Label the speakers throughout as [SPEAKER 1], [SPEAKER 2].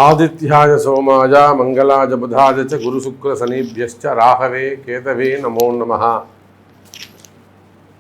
[SPEAKER 1] ஆதித்யாய சோமாய மங்களாய புதாய ச குரு சுக்ர சனீபியஸ்ச ராகவே கேதவே நமோ நமஹ.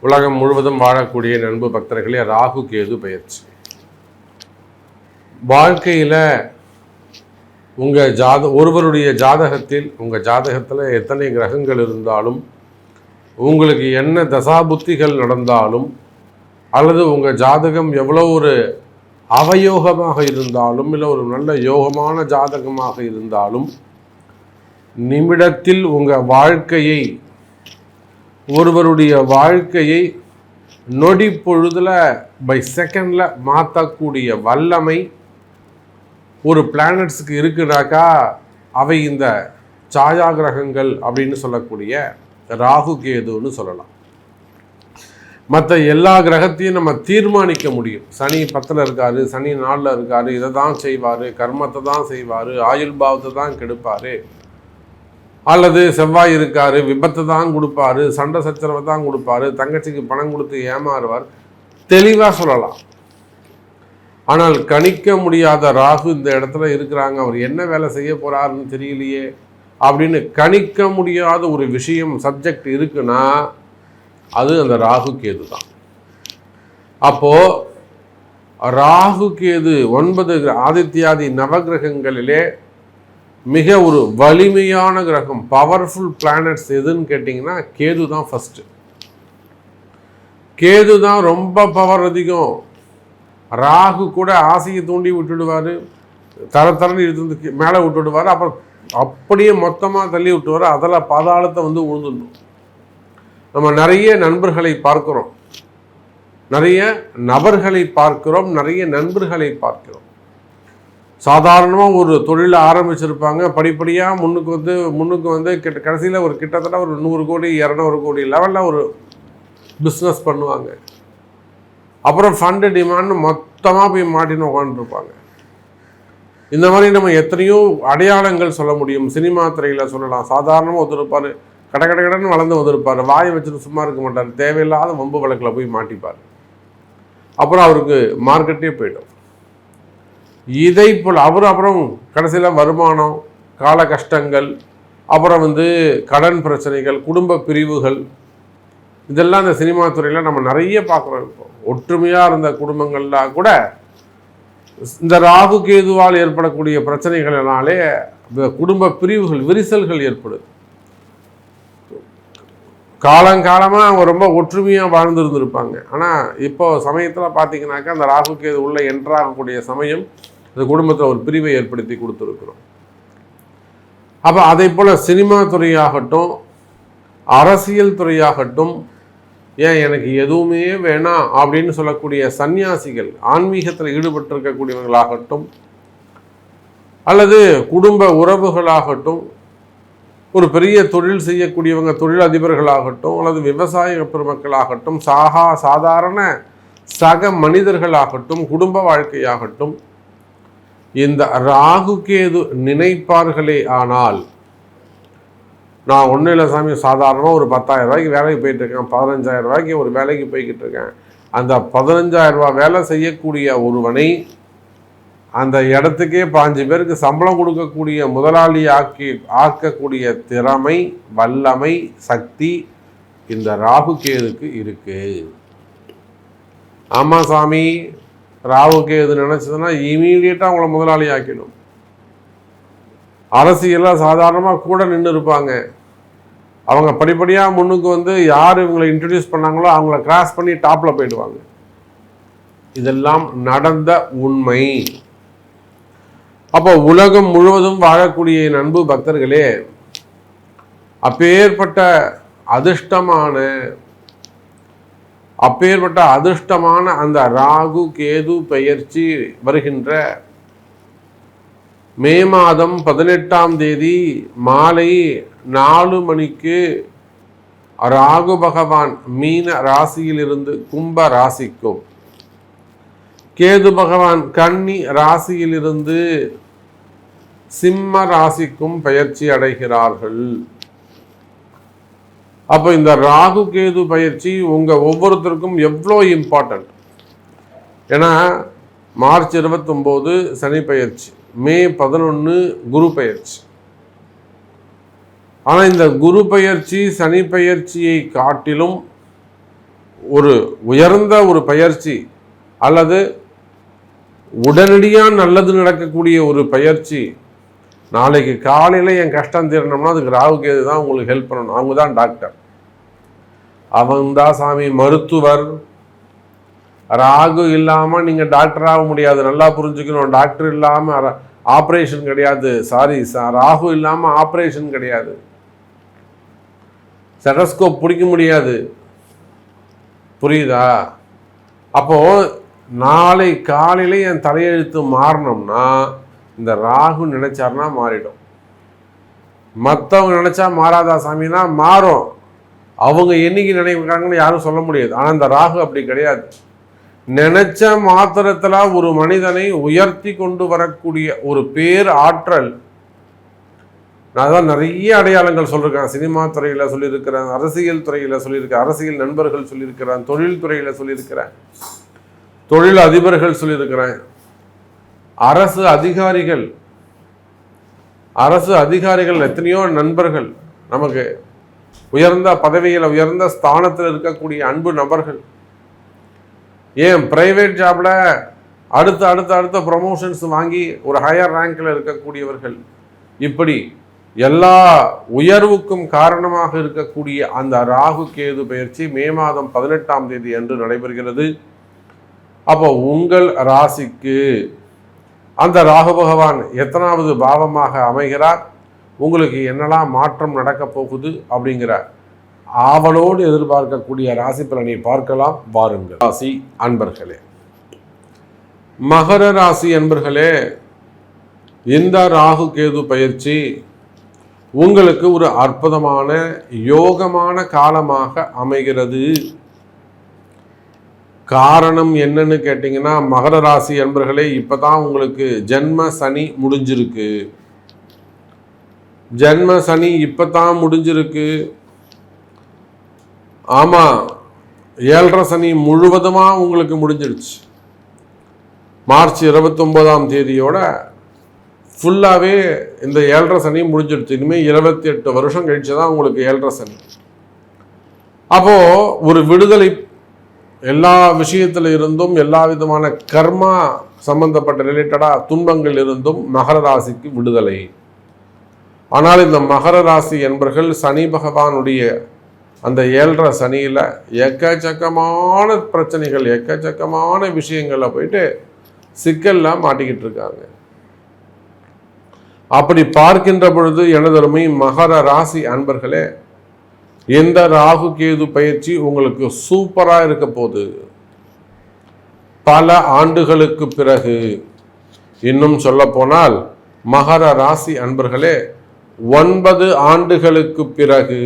[SPEAKER 1] உலகம் முழுவதும் வாழக்கூடிய நண்பு பக்தர்களே, ராகு கேது பெயர்ச்சி வாழ்க்கையில் ஒருவருடைய ஜாதகத்தில் உங்கள் ஜாதகத்தில் எத்தனை கிரகங்கள் இருந்தாலும், உங்களுக்கு என்ன தசாபுத்திகள் நடந்தாலும், அல்லது உங்கள் ஜாதகம் எவ்வளோ ஒரு அவயோகமாக இருந்தாலும், இல்லை ஒரு நல்ல யோகமான ஜாதகமாக இருந்தாலும், நிமிடத்தில் உங்கள் வாழ்க்கையை, ஒருவருடைய வாழ்க்கையை நொடி பொழுதில் பை செகண்டில் மாற்றக்கூடிய வல்லமை ஒரு பிளானட்ஸுக்கு இருக்குனாக்கா அவை இந்த சாயா கிரகங்கள் அப்படின்னு சொல்லக்கூடிய ராகு கேதுன்னு சொல்லலாம். மற்ற எல்லா கிரகத்தையும் நம்ம தீர்மானிக்க முடியும். சனி 10ல் இருக்காரு, சனி 4ல் இருக்காரு, இதை தான் செய்வார், கர்மத்தை தான் செய்வார், ஆயுள் பாவத்தை தான் கெடுப்பார், அல்லது செவ்வாய் இருக்காரு, விபத்தை தான் கொடுப்பாரு, சண்டை சச்சரவை தான் கொடுப்பாரு, தங்கச்சிக்கு பணம் கொடுத்து ஏமாறுவார், தெளிவாக சொல்லலாம். ஆனால் கணிக்க முடியாத ராகு இந்த இடத்துல இருக்கிறாங்க, அவர் என்ன வேலை செய்ய போறாருன்னு தெரியலையே அப்படின்னு கணிக்க முடியாத ஒரு விஷயம் சப்ஜெக்ட் இருக்குன்னா அது அந்த ராகு கேது தான். அப்போ ராகு கேது 9 ஆதித்யாதி நவகிரகங்களிலே மிக ஒரு வலிமையான கிரகம், பவர்ஃபுல் பிளானட்ஸ் எதுன்னு கேட்டிங்கன்னா கேது தான் ஃபஸ்ட்டு. கேது தான் ரொம்ப பவர் அதிகம். ராகு கூட ஆசையை தூண்டி விட்டுடுவார், தரன்னு இழுத்து மேலே விட்டுடுவார், அப்புறம் அப்படியே மொத்தமாக தள்ளி விட்டுவார், அதில் பாதாளத்தை வந்து உழுந்துடணும். நம்ம நிறைய நண்பர்களை பார்க்கிறோம், நிறைய நபர்களை பார்க்கிறோம், நிறைய நண்பர்களை பார்க்கிறோம். சாதாரணமாக ஒரு தொழிலை ஆரம்பிச்சிருப்பாங்க, படிப்படியாக முன்னுக்கு வந்து கடைசியில் ஒரு கிட்டத்தட்ட ஒரு 100 கோடி 200 கோடி லெவலில் ஒரு பிஸ்னஸ் பண்ணுவாங்க. அப்புறம் ஃபண்டு டிமாண்ட் மொத்தமாக போய் மாட்டின்னு உட்காந்துருப்பாங்க. இந்த மாதிரி நம்ம எத்தனையோ அடையாளங்கள் சொல்ல முடியும். சினிமா துறையில் சொல்லலாம். சாதாரணமாக ஒருத்தருப்பார், கடன்னு வளர்ந்து வந்திருப்பார், வாயை வச்சுட்டு சும்மா இருக்க மாட்டார், தேவையில்லாத வம்பு வழக்கில் போய் மாட்டிப்பார், அப்புறம் அவருக்கு மார்க்கெட்டே போயிடும். இதை போல் அவர் அப்புறம் கடைசியில் வருமானம், கால கஷ்டங்கள், அப்புறம் வந்து கடன் பிரச்சனைகள், குடும்ப பிரிவுகள், இதெல்லாம் இந்த சினிமா துறையில் நம்ம நிறைய பார்க்குறோம். இப்போ ஒற்றுமையாக இருந்த குடும்பங்கள்லாம் கூட இந்த ராகு கேதுவால் ஏற்படக்கூடிய பிரச்சனைகளினாலே குடும்ப பிரிவுகள், விரிசல்கள் ஏற்படுது. காலங்காலமாக அவங்க ரொம்ப ஒற்றுமையாக வாழ்ந்துருந்துருப்பாங்க. ஆனால் இப்போ சமயத்தில் பார்த்தீங்கன்னாக்கா அந்த ராகு கேது உள்ளே என்ட்ராகக்கூடிய சமயம் இந்த குடும்பத்தில் ஒரு பிரிவை ஏற்படுத்தி கொடுத்துருக்குறோம். அப்போ அதே போல் சினிமா துறையாகட்டும், அரசியல் துறையாகட்டும், ஏன் எனக்கு எதுவுமே வேணாம் அப்படின்னு சொல்லக்கூடிய சன்னியாசிகள், ஆன்மீகத்தில் ஈடுபட்டிருக்கக்கூடியவர்களாகட்டும், அல்லது குடும்ப உறவுகளாகட்டும், ஒரு பெரிய தொழில் செய்யக்கூடியவங்க, தொழில் அதிபர்களாகட்டும், அல்லது விவசாய பெருமக்களாகட்டும், சாதாரண சக மனிதர்களாகட்டும், குடும்ப வாழ்க்கையாகட்டும், இந்த ராகு கேது நினைப்பார்களே ஆனால், நான் ஒன்றும் இல்லை சாமி, சாதாரணமாக ஒரு 10,000 ரூபாய்க்கு வேலைக்கு போயிட்டுருக்கேன், 15,000 ரூபாய்க்கு ஒரு வேலைக்கு போய்கிட்டு இருக்கேன், அந்த 15,000 ரூபா வேலை செய்யக்கூடிய ஒருவனை அந்த இடத்துக்கே 5 பேருக்கு சம்பளம் கொடுக்கக்கூடிய முதலாளி ஆக்கக்கூடிய திறமை, வல்லமை, சக்தி இந்த ராகு கேதுக்கு இருக்கு. ஆமாம் சாமி, ராகு கேது நினைச்சதுன்னா இமீடியட்டாக அவங்கள முதலாளி ஆக்கிடும். அரசியலில் சாதாரணமாக கூட நின்று இருப்பாங்க, அவங்க படிப்படியாக முன்னுக்கு வந்து யார் இவங்களை இன்ட்ரடியூஸ் பண்ணாங்களோ அவங்கள கிராஸ் பண்ணி டாப்பில் போயிடுவாங்க. இதெல்லாம் நடந்த உண்மை. அப்போ உலகம் முழுவதும் வாழக்கூடிய நண்பு பக்தர்களே, அப்பேற்பட்ட அதிர்ஷ்டமான அந்த ராகு கேது பெயர்ச்சி வருகின்ற மே மாதம் 18ஆம் தேதி மாலை 4 மணிக்கு ராகு பகவான் மீன ராசியிலிருந்து கும்ப ராசிக்கும், கேது பகவான் கன்னி ராசியிலிருந்து சிம்ம ராசிக்கும் பெயர்ச்சி அடைகிறார்கள். அப்போ இந்த ராகு கேது பயிற்சி உங்க ஒவ்வொருத்தருக்கும் எவ்வளோ இம்பார்ட்டன்ட். ஏன்னா மார்ச் 29 சனி பயிற்சி, மே 11 குரு பெயர்ச்சி. ஆனால் இந்த குரு பெயர்ச்சி சனி பெயர்ச்சியை காட்டிலும் ஒரு உயர்ந்த ஒரு பெயர்ச்சி அல்லது உடனடியாக நல்லது நடக்கக்கூடிய ஒரு பயிற்சி. நாளைக்கு காலையில் என் கஷ்டம் தீரணும்னா அதுக்கு ராகு கேது தான் உங்களுக்கு ஹெல்ப் பண்ணணும். அவங்க தான் டாக்டர், அவங்க தான் சாமி மருத்துவர். ராகு இல்லாமல் நீங்கள் டாக்டர் ஆக முடியாது, நல்லா புரிஞ்சுக்கணும். டாக்டர் இல்லாமல் ஆப்ரேஷன் கிடையாது. சாரி, ராகு இல்லாமல் ஆப்ரேஷன் கிடையாது. ஸ்டெதஸ்கோப் பிடிக்க முடியாது. புரியுதா? அப்போது நாளை காலையில் என் தலையெழுத்து மாறணும்னா இந்த ராகு நினைச்சார்னா மாறிடும். மற்றவங்க நினைச்சா மாறாதா சாமினா மாறும். அவங்க என்னைக்கு நினைக்கிறாங்கன்னு யாரும் சொல்ல முடியாது. ஆனால் இந்த ராகு அப்படி கிடையாது. நினைச்ச மாத்திரத்தில் ஒரு மனிதனை உயர்த்தி கொண்டு வரக்கூடிய ஒரு பேர் ஆற்றல். நான் தான் நிறைய அடையாளங்கள் சொல்லியிருக்கேன். சினிமா துறையில் சொல்லியிருக்கிறேன், அரசியல் துறையில் சொல்லியிருக்கேன், அரசியல் நண்பர்கள் சொல்லியிருக்கிறேன், தொழில் துறையில் சொல்லியிருக்கிறேன், தொழில் அதிபர்கள் சொல்லியிருக்கிறேன், அரசு அதிகாரிகள் எத்தனையோ நண்பர்கள், நமக்கு உயர்ந்த பதவியில் உயர்ந்த ஸ்தானத்தில் இருக்கக்கூடிய அன்பு நபர்கள், ஏன் பிரைவேட் ஜாப்ல அடுத்த அடுத்த அடுத்த ப்ரமோஷன்ஸ் வாங்கி ஒரு ஹையர் ரேங்க்ல இருக்கக்கூடியவர்கள், இப்படி எல்லா உயர்வுக்கும் காரணமாக இருக்கக்கூடிய அந்த ராகு கேது பயிற்சி மே மாதம் 18ஆம் தேதி அன்று நடைபெறுகிறது. அப்போ உங்கள் ராசிக்கு அந்த ராகு பகவான் எத்தனாவது பாவமாக அமைகிறார், உங்களுக்கு என்னெல்லாம் மாற்றம் நடக்க போகுது அப்படிங்கிற ஆவலோடு எதிர்பார்க்கக்கூடிய ராசி பலனை பார்க்கலாம். வாருங்கள். ராசி அன்பர்களே, மகர ராசி அன்பர்களே, இந்த ராகு கேது பயிற்சி உங்களுக்கு ஒரு அற்புதமான யோகமான காலமாக அமைகிறது. காரணம் என்னன்னு கேட்டீங்கன்னா, மகர ராசி அன்பர்களே, இப்பதான் உங்களுக்கு ஜென்ம சனி முடிஞ்சிருக்கு. ஜென்ம சனி இப்பதான் முடிஞ்சிருக்கு. ஆமா, 7.5 சனி முழுவதுமா உங்களுக்கு முடிஞ்சிடுச்சு. மார்ச் 29ஆம் தேதியோட ஃபுல்லாகவே இந்த 7.5 சனி முடிஞ்சிடுச்சு. இனிமேல் 28 வருஷம் கழிச்சு தான் உங்களுக்கு 7.5 சனி. அப்போது ஒரு விடுதலை, எல்லா விஷயத்தில் இருந்தும் எல்லா விதமான கர்மா சம்பந்தப்பட்ட ரிலேட்டடாக துன்பங்கள் இருந்தும் மகர ராசிக்கு விடுதலை. ஆனால் இந்த மகர ராசி என்பர்கள் சனி பகவானுடைய அந்த 7.5 சனியில் எக்கச்சக்கமான பிரச்சனைகள், எக்கச்சக்கமான விஷயங்களில் போயிட்டு சிக்கல்லாம் மாட்டிக்கிட்டு இருக்காங்க. அப்படி பார்க்கின்ற பொழுது எனதருமை மகர ராசி அன்பர்களே, இந்த ராகு கேது பயிற்சி உங்களுக்கு சூப்பரா இருக்க போகுது. பல ஆண்டுகளுக்கு பிறகு, இன்னும் சொல்ல போனால் மகர ராசி அன்பர்களே, 9 ஆண்டுகளுக்கு பிறகு,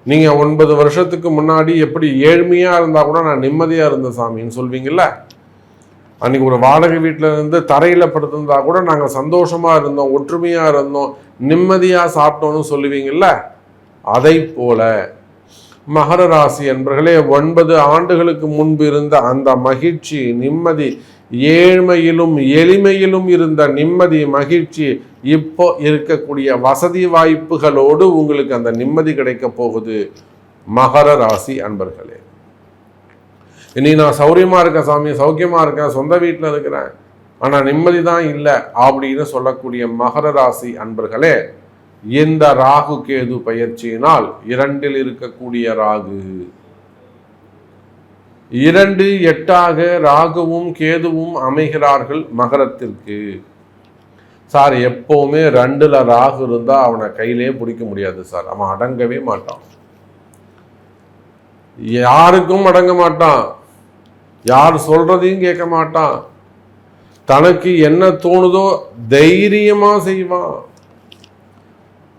[SPEAKER 1] நீங்க 9 வருஷத்துக்கு முன்னாடி எப்படி ஏழ்மையா இருந்தா கூட நான் நிம்மதியா இருந்த சாமின்னு சொல்வீங்கல்ல, அன்னைக்கு ஒரு வாடகை வீட்டில் இருந்து தரையில் படுத்திருந்தா கூட நாங்கள் சந்தோஷமா இருந்தோம், ஒற்றுமையா இருந்தோம், நிம்மதியா சாப்பிட்டோம்னு சொல்லுவீங்கல்ல, அதை போல மகர ராசி என்பர்களே, 9 ஆண்டுகளுக்கு முன்பு இருந்த அந்த மகிழ்ச்சி, நிம்மதி, ஏழ்மையிலும் எளிமையிலும் இருந்த நிம்மதி, மகிழ்ச்சி, இப்போ இருக்கக்கூடிய வசதி வாய்ப்புகளோடு உங்களுக்கு அந்த நிம்மதி கிடைக்க போகுது மகர ராசி அன்பர்களே. இனி நான் சௌரியமா இருக்கேன் சாமி, சௌக்கியமா இருக்கேன், சொந்த வீட்டில் இருக்கிறேன், ஆனால் நிம்மதி தான் இல்லை அப்படின்னு சொல்லக்கூடிய மகர ராசி அன்பர்களே, இந்த ராகு கேது பயிற்சியினால் 2ல் இருக்கக்கூடிய ராகு 2, 8ஆக ராகுவும் கேதுவும் அமைகிறார்கள் மகரத்திற்கு. சார், எப்பவுமே 2ல் ராகு இருந்தா அவனை கையிலே பிடிக்க முடியாது சார், அவன் அடங்கவே மாட்டான், யாருக்கும் அடங்க மாட்டான், யார் சொல்றதையும் கேட்க மாட்டான், தனக்கு என்ன தோணுதோ தைரியமா செய்வான்.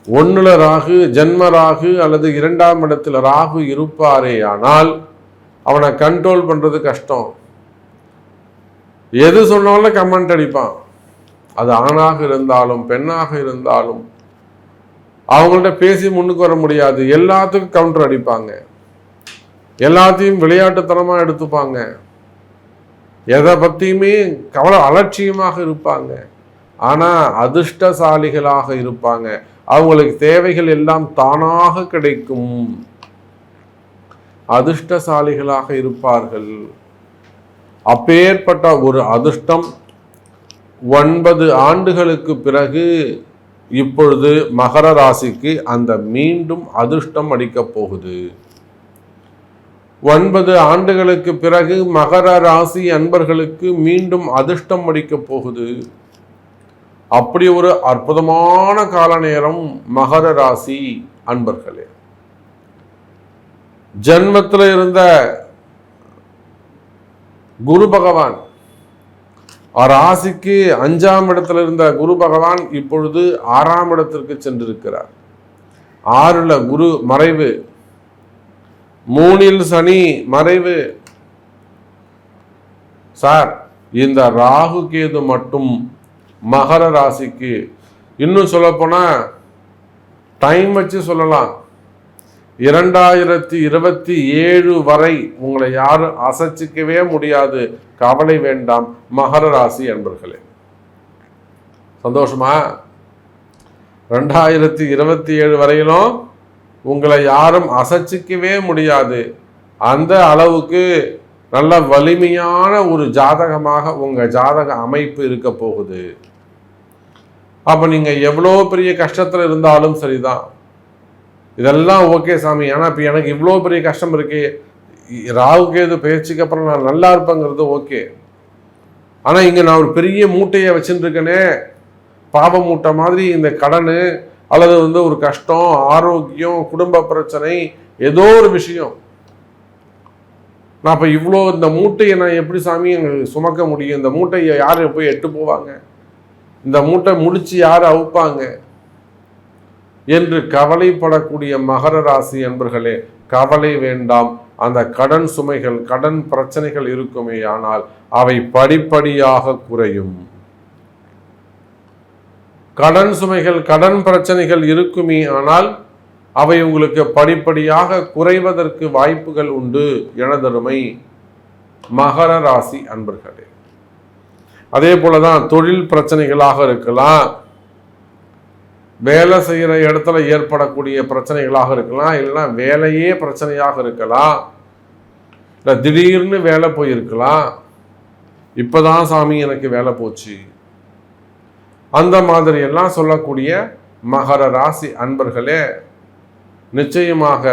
[SPEAKER 1] 1ல் ராகு, ஜென்ம ராகு அல்லது 2ஆம் இடத்துல ராகு இருப்பாரே ஆனால் அவனை கண்ட்ரோல் பண்றது கஷ்டம். எது சொன்னாலும் கமெண்ட் அடிப்பான். அது ஆணாக இருந்தாலும் பெண்ணாக இருந்தாலும் அவங்கள்ட்ட பேசி முன்னுக்கு வர முடியாது. எல்லாத்துக்கும் கவுண்டர் அடிப்பாங்க, எல்லாத்தையும் விளையாட்டுத்தனமா எடுத்துப்பாங்க. எதை பற்றியுமே அலட்சியமாக இருப்பாங்க. ஆனால் அதிர்ஷ்டசாலிகளாக இருப்பாங்க. அவங்களுக்கு தேவைகள் எல்லாம் தானாக கிடைக்கும். அதிர்ஷ்டசாலிகளாக இருப்பார்கள். அப்பேற்பட்ட ஒரு அதிர்ஷ்டம் 9 ஆண்டுகளுக்கு பிறகு இப்பொழுது மகர ராசிக்கு அந்த மீண்டும் அதிர்ஷ்டம் அடிக்கப் போகுது. 9 ஆண்டுகளுக்கு பிறகு மகர ராசி அன்பர்களுக்கு மீண்டும் அதிர்ஷ்டம் அடிக்கப் போகுது. அப்படி ஒரு அற்புதமான கால நேரம் மகர ராசி அன்பர்களே. ஜன்மத்தில் இருந்த குரு பகவான், ராசிக்கு 5ஆம் இடத்துல இருந்த குரு பகவான் இப்பொழுது 6ஆம் இடத்திற்கு சென்றிருக்கிறார். 6ல் குரு மறைவு, 3ல் சனி மறைவு. சார், இந்த ராகு கேது மட்டும் மகர ராசிக்கு இன்னும் சொல்ல போனா டைம் வச்சு சொல்லலாம், 2027 வரை உங்களை யாரும் அசைச்சிக்கவே முடியாது. கவலை வேண்டாம் மகர ராசி அன்பர்களே. சந்தோஷமா? 2027 வரையிலும் உங்களை யாரும் அசைச்சிக்கவே முடியாது. அந்த அளவுக்கு நல்ல வலிமையான ஒரு ஜாதகமாக உங்க ஜாதக அமைப்பு இருக்க போகுது. அப்ப நீங்க எவ்வளோ பெரிய கஷ்டத்துல இருந்தாலும் சரிதான், இதெல்லாம் ஓகே சாமி, ஆனால் இப்போ எனக்கு இவ்வளோ பெரிய கஷ்டம் இருக்கு, ராகு கேது பயிற்சிக்கு அப்புறம் நான் நல்லா இருப்பேங்கிறது ஓகே. ஆனால் இங்கே நான் ஒரு பெரிய மூட்டையை வச்சுட்டு இருக்கேனே, பாவ மூட்டை மாதிரி இந்த கடன் அல்லது ஒரு கஷ்டம், ஆரோக்கியம், குடும்ப பிரச்சனை, ஏதோ ஒரு விஷயம், நான் இப்போ இவ்வளோ இந்த மூட்டையை நான் எப்படி சாமி சுமக்க முடியும்? இந்த மூட்டையை யார் போய் எட்டு போவாங்க? இந்த மூட்டை முடிச்சு யார் அவுப்பாங்க என்று கவலைப்படக்கூடிய மகர ராசி அன்பர்களே, கவலை வேண்டாம். அந்த கடன் சுமைகள், கடன் பிரச்சனைகள் இருக்குமே, ஆனால் அவை படிப்படியாக குறையும். கடன் சுமைகள், கடன் பிரச்சனைகள் இருக்குமே, ஆனால் அவை உங்களுக்கு படிப்படியாக குறைவதற்கு வாய்ப்புகள் உண்டு எனதருமை மகர ராசி அன்பர்களே. அதே போலதான் தொழில் பிரச்சனைகளாக இருக்கலாம், வேலை செய்கிற இடத்துல ஏற்படக்கூடிய பிரச்சனைகளாக இருக்கலாம், இல்லைன்னா வேலையே பிரச்சனையாக இருக்கலாம், இல்லை திடீர்னு வேலை போயிருக்கலாம், இப்போதான் சாமி எனக்கு வேலை போச்சு, அந்த மாதிரி எல்லாம் சொல்லக்கூடிய மகர ராசி அன்பர்களே, நிச்சயமாக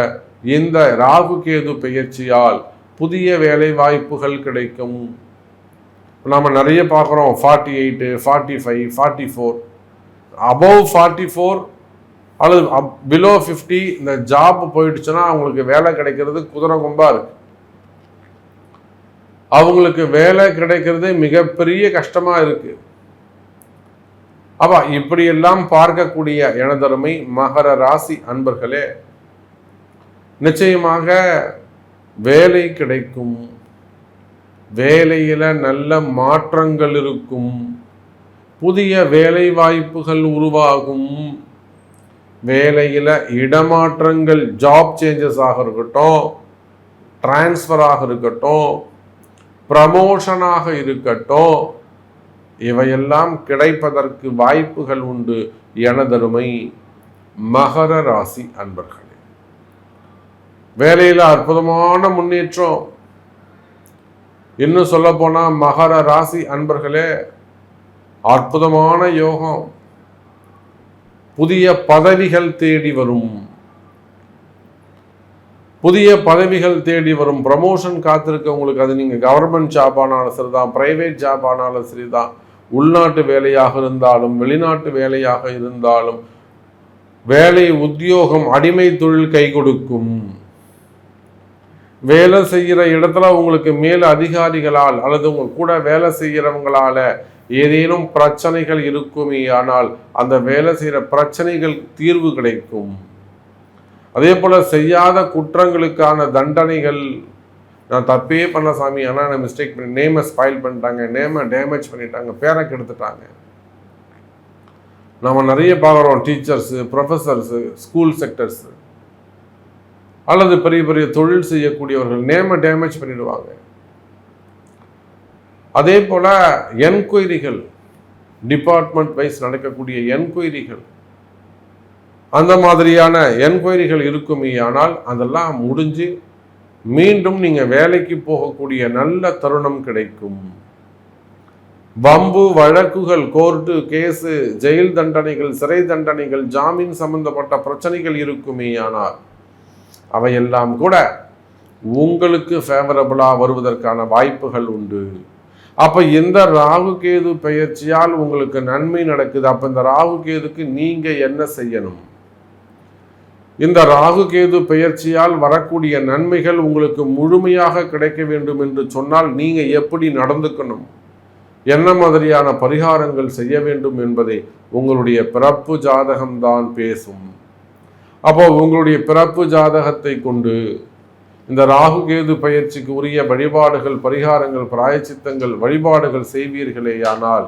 [SPEAKER 1] இந்த ராகு கேது பெயர்ச்சியால் புதிய வேலை வாய்ப்புகள் கிடைக்கும். நம்ம நிறைய பார்க்குறோம், 48, 45, 44, above 44 அல்லது பிலோ 50 இந்த ஜாப் போயிடுச்சுன்னா அவங்களுக்கு வேலை கிடைக்கிறது குதிரை கொம்பா இருக்கு. அவங்களுக்கு வேலை கிடைக்கிறது மிகப்பெரிய கஷ்டமா இருக்கு. அப்ப இப்படியெல்லாம் பார்க்கக்கூடிய எனதருமை மகர ராசி அன்பர்களே, நிச்சயமாக வேலை கிடைக்கும், வேலையில நல்ல மாற்றங்கள் இருக்கும், புதிய வேலை வாய்ப்புகள் உருவாகும், வேலையில இடமாற்றங்கள், ஜாப் சேஞ்சஸ் ஆக இருக்கட்டும், டிரான்ஸ்ஃபராக இருக்கட்டும், ப்ரமோஷனாக இருக்கட்டும், இவையெல்லாம் கிடைப்பதற்கு வாய்ப்புகள் உண்டு எனதருமை மகர ராசி அன்பர்களே. வேலையில அற்புதமான முன்னேற்றம். இன்னும் சொல்ல போனா மகர ராசி அன்பர்களே, அற்புதமான யோகம், புதிய பதவிகள் தேடி வரும், புதிய பதவிகள் தேடி வரும், ப்ரமோஷன் காத்திருக்க உங்களுக்கு. அது நீங்க கவர்மெண்ட் ஜாப் ஆனாலும் சரிதான், பிரைவேட் ஜாப் ஆனாலும் சரிதான், உள்நாட்டு வேலையாக இருந்தாலும் வெளிநாட்டு வேலையாக இருந்தாலும், வேலை உத்தியோகம் அடிமை தொழில் கை கொடுக்கும். வேலை செய்கிற இடத்துல உங்களுக்கு மேல் அதிகாரிகளால் அல்லது உங்க கூட வேலை செய்கிறவங்களால ஏதேனும் பிரச்சனைகள் இருக்குமே, ஆனால் அந்த வேலை செய்கிற பிரச்சனைகள் தீர்வு கிடைக்கும். அதே போல செய்யாத குற்றங்களுக்கான தண்டனைகள், நான் தப்பே பண்ண சாமி, ஆனால் நான் மிஸ்டேக் பண்ணி நேமை ஸ்பாயில் பண்ணிட்டாங்க, நேமை டேமேஜ் பண்ணிட்டாங்க, பேரை கெடுத்துட்டாங்க. நம்ம நிறைய பார்க்குறோம், டீச்சர்ஸு, ப்ரொஃபஸர்ஸு, ஸ்கூல் செக்டர்ஸு அல்லது பெரிய பெரிய தொழில் செய்யக்கூடியவர்கள் நேமை டேமேஜ் பண்ணிடுவாங்க. அதே போல் என்கொயரிகள், டிபார்ட்மெண்ட் வைஸ் நடக்கக்கூடிய என்கொயரிகள், அந்த மாதிரியான என்கொயரிகள் இருக்குமே. ஆனால் அதெல்லாம் முடிஞ்சு மீண்டும் நீங்கள் வேலைக்கு போகக்கூடிய நல்ல தருணம் கிடைக்கும். வம்பு வழக்குகள், கோர்ட்டு கேஸு, ஜெயில் தண்டனைகள், சிறை தண்டனைகள், ஜாமீன் சம்பந்தப்பட்ட பிரச்சனைகள் இருக்குமே. ஆனால் அவையெல்லாம் கூட உங்களுக்கு ஃபேவரபிளாக வருவதற்கான வாய்ப்புகள் உண்டு. அப்போ இந்த ராகு கேது பெயர்ச்சியால் உங்களுக்கு நன்மை நடக்குது. அப்போ இந்த ராகு கேதுக்கு நீங்கள் என்ன செய்யணும்? இந்த ராகு கேது பெயர்ச்சியால் வரக்கூடிய நன்மைகள் உங்களுக்கு முழுமையாக கிடைக்க வேண்டும் என்று சொன்னால் நீங்கள் எப்படி நடந்துக்கணும், என்ன மாதிரியான பரிகாரங்கள் செய்ய வேண்டும் என்பதை உங்களுடைய பிறப்பு ஜாதகம்தான் பேசும். அப்போ உங்களுடைய பிறப்பு ஜாதகத்தை கொண்டு இந்த ராகு கேது பயிற்சிக்கு உரிய வழிபாடுகள், பரிகாரங்கள், பிராயச்சித்தங்கள், வழிபாடுகள் செய்வீர்களேயானால்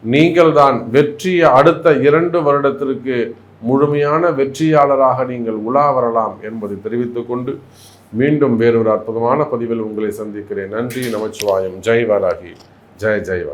[SPEAKER 1] நீங்கள் தான் வெற்றியை அடுத்த 2 வருடத்திற்கு முழுமையான வெற்றியாளராக நீங்கள் உலா வரலாம் என்பதை தெரிவித்துக் கொண்டு மீண்டும் வேறொரு அற்புதமான பதிவில் உங்களை சந்திக்கிறேன். நன்றி, நமச்சிவாயம். ஜெய் வாராகி, ஜெய் ஜெய் வாராகி.